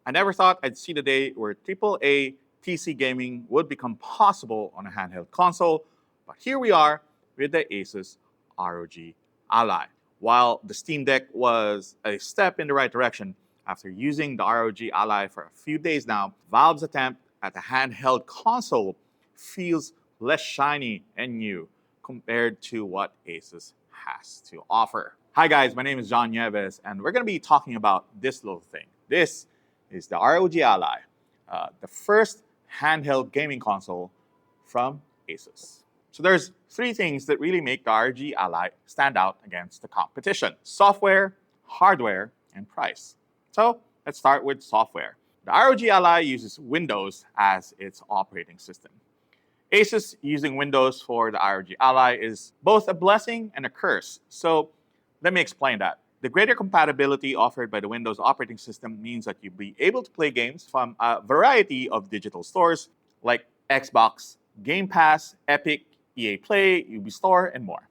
I never thought I'd see the day where AAA PC gaming would become possible on a handheld console, but here we are with the Asus ROG Ally. While the Steam Deck was a step in the right direction, after using the ROG Ally for a few days now, Valve's attempt at a handheld console feels less shiny and new compared to what Asus has to offer. Hi guys, my name is John Nieves, and we're going to be talking about this little thing. This is the ROG Ally, the first handheld gaming console from Asus. So there's three things that really make the ROG Ally stand out against the competition: software, hardware, and price. So let's start with software. The ROG Ally uses Windows as its operating system. Asus using Windows for the ROG Ally is both a blessing and a curse. So let me explain that. The greater compatibility offered by the Windows operating system means that you'll be able to play games from a variety of digital stores like Xbox, Game Pass, Epic, EA Play, Ubi Store, and more.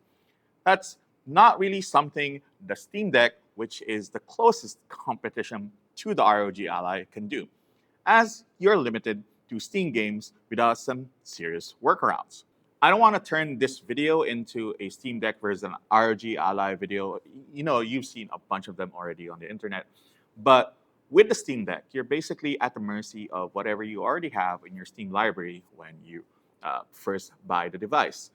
That's not really something the Steam Deck, which is the closest competition to the ROG Ally, can do, as you're limited to Steam games without some serious workarounds. I don't want to turn this video into a Steam Deck versus an ROG Ally video. You know, you've seen a bunch of them already on the internet. But with the Steam Deck, you're basically at the mercy of whatever you already have in your Steam library when you first buy the device.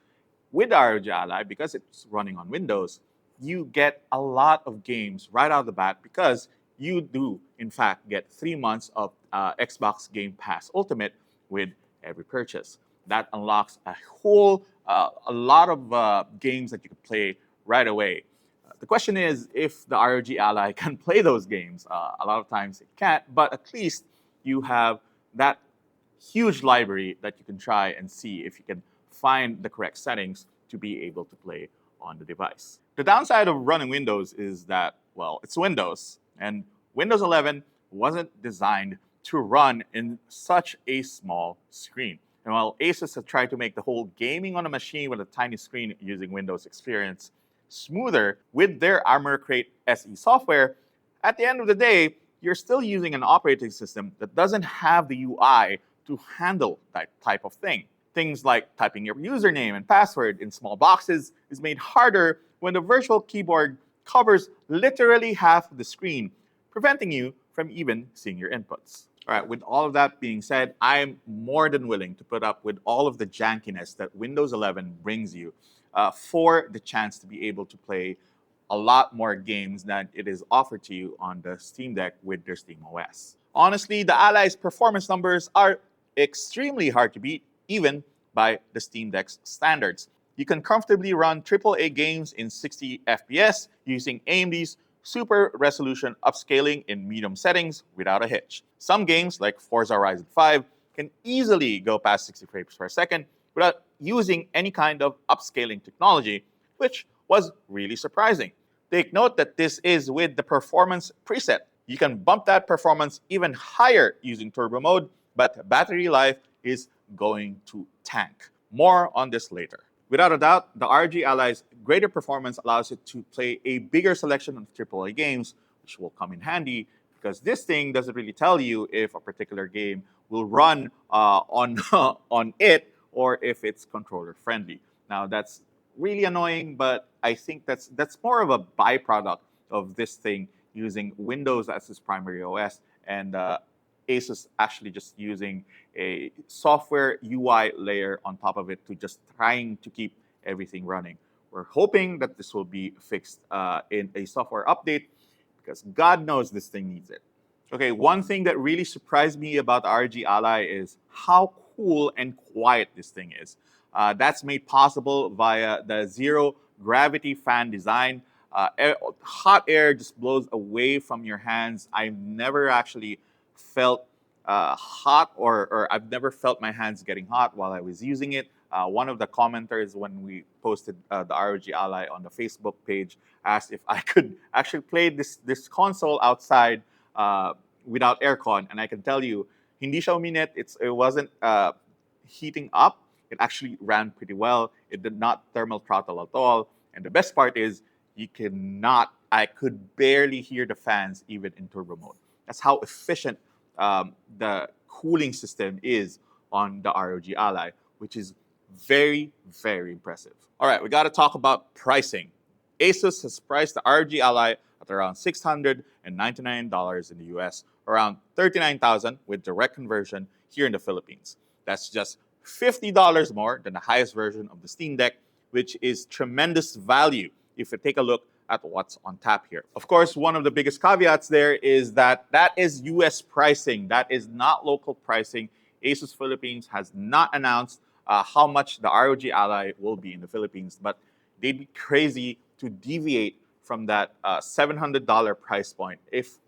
With the ROG Ally, because it's running on Windows, you get a lot of games right out of the bat because you do, in fact, get 3 months of Xbox Game Pass Ultimate with every purchase. That unlocks a lot of games that you can play right away. The question is if the ROG Ally can play those games. A lot of times it can't, but at least you have that huge library that you can try and see if you can find the correct settings to be able to play on the device. The downside of running Windows is that, well, it's Windows, and Windows 11 wasn't designed to run in such a small screen. And while Asus has tried to make the whole gaming on a machine with a tiny screen using Windows experience smoother with their Armor Crate SE software, at the end of the day, you're still using an operating system that doesn't have the UI to handle that type of thing. Things like typing your username and password in small boxes is made harder when the virtual keyboard covers literally half of the screen, preventing you from even seeing your inputs. All right, with all of that being said, I'm more than willing to put up with all of the jankiness that Windows 11 brings you for the chance to be able to play a lot more games than it is offered to you on the Steam Deck with their Steam OS. Honestly, the Ally's performance numbers are extremely hard to beat, even by the Steam Deck's standards. You can comfortably run AAA games in 60 FPS using AMD's super resolution upscaling in medium settings without a hitch. Some games, like Forza Horizon 5, can easily go past 60 frames per second without using any kind of upscaling technology, which was really surprising. Take note that this is with the performance preset. You can bump that performance even higher using turbo mode, but battery life is going to tank. More on this later. Without a doubt, the ROG Ally's greater performance allows it to play a bigger selection of AAA games, which will come in handy because this thing doesn't really tell you if a particular game will run on it or if it's controller friendly. Now that's really annoying, but I think that's more of a byproduct of this thing using Windows as its primary OS and Asus actually just using a software UI layer on top of it to just trying to keep everything running. We're hoping that this will be fixed in a software update because God knows this thing needs it. Okay, one thing that really surprised me about the ROG Ally is how cool and quiet this thing is. That's made possible via the zero gravity fan design. Hot air just blows away from your hands. I've never actually felt hot or I've never felt my hands getting hot while I was using it. One of the commenters when we posted the ROG Ally on the Facebook page asked if I could actually play this console outside without aircon, and I can tell you, hindi siya uminit. It wasn't heating up. It actually ran pretty well. It did not thermal throttle at all. And the best part is I could barely hear the fans even in turbo mode. That's how efficient the cooling system is on the ROG Ally, which is very, very impressive. All right, we got to talk about pricing. Asus has priced the ROG Ally at around $699 in the US, around $39,000 with direct conversion here in the Philippines. That's just $50 more than the highest version of the Steam Deck, which is tremendous value if you take a look at what's on tap here. Of course, one of the biggest caveats there is that that is US pricing. That is not local pricing. Asus Philippines has not announced how much the ROG Ally will be in the Philippines, but they'd be crazy to deviate from that $700 price point. If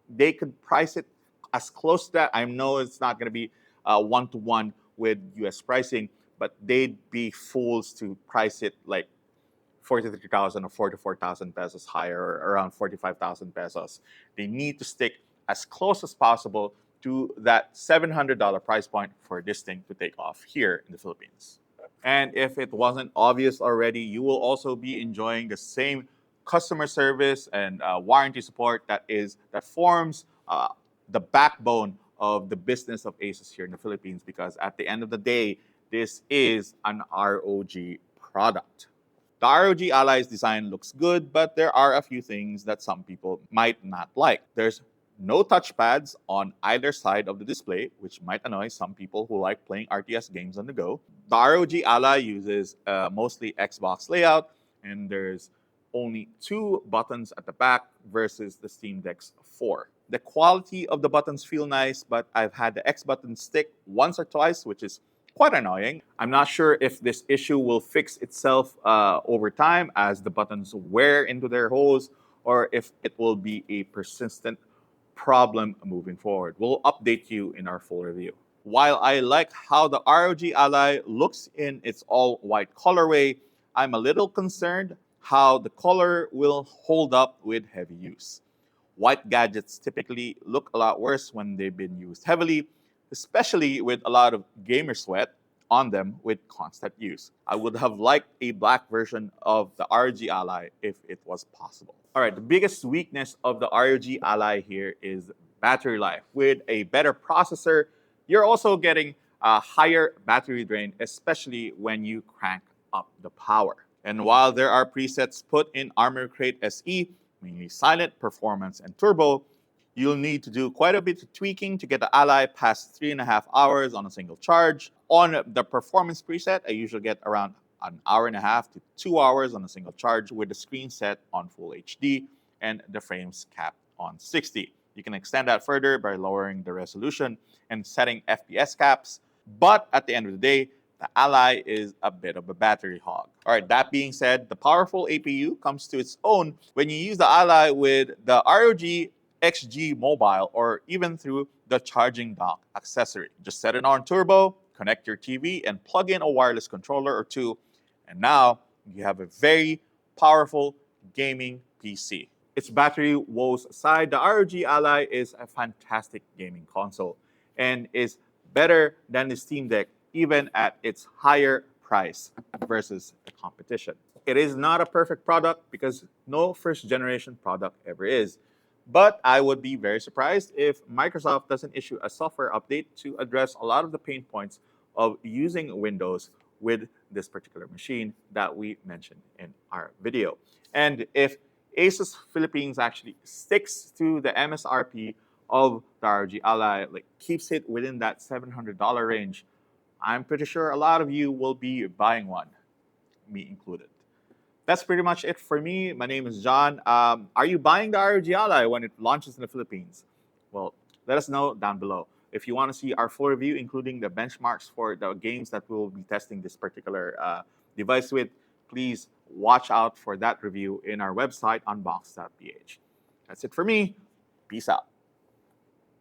they could price it as close to that, I know it's not going to be one-to-one with US pricing, but they'd be fools to price it like 43,000 or 44,000 pesos higher, or around 45,000 pesos. They need to stick as close as possible to that $700 price point for this thing to take off here in the Philippines. And if it wasn't obvious already, you will also be enjoying the same customer service and warranty support that forms the backbone of the business of Asus here in the Philippines, because at the end of the day, this is an ROG product. The ROG Ally's design looks good, but there are a few things that some people might not like. There's no touchpads on either side of the display, which might annoy some people who like playing RTS games on the go. The ROG Ally uses mostly Xbox layout, and there's only 2 buttons at the back versus the Steam Deck's 4. The quality of the buttons feel nice, but I've had the X button stick once or twice, which is quite annoying. I'm not sure if this issue will fix itself over time as the buttons wear into their holes, or if it will be a persistent problem moving forward. We'll update you in our full review. While I like how the ROG Ally looks in its all-white colorway, I'm a little concerned how the color will hold up with heavy use. White gadgets typically look a lot worse when they've been used heavily, especially with a lot of gamer sweat on them with constant use. I would have liked a black version of the ROG Ally if it was possible. All right, the biggest weakness of the ROG Ally here is battery life. With a better processor, you're also getting a higher battery drain, especially when you crank up the power. And while there are presets put in Armor Crate SE, mainly silent, performance, and turbo, you'll need to do quite a bit of tweaking to get the Ally past 3.5 hours on a single charge. On the performance preset, I usually get around an hour and a half to 2 hours on a single charge with the screen set on full HD and the frames capped on 60. You can extend that further by lowering the resolution and setting FPS caps, but at the end of the day, the Ally is a bit of a battery hog. All right, that being said, the powerful APU comes to its own when you use the Ally with the ROG XG Mobile, or even through the charging dock accessory. Just set it on turbo, connect your TV, and plug in a wireless controller or two, and now you have a very powerful gaming PC. Its battery woes aside, the ROG Ally is a fantastic gaming console and is better than the Steam Deck even at its higher price versus the competition. It is not a perfect product because no first generation product ever is. But I would be very surprised if Microsoft doesn't issue a software update to address a lot of the pain points of using Windows with this particular machine that we mentioned in our video. And if Asus Philippines actually sticks to the MSRP of the ROG Ally, like keeps it within that $700 range, I'm pretty sure a lot of you will be buying one, me included. That's pretty much it for me. My name is John. Are you buying the ROG Ally when it launches in the Philippines? Well, let us know down below. If you want to see our full review, including the benchmarks for the games that we'll be testing this particular device with, please watch out for that review in our website, unbox.ph. That's it for me. Peace out.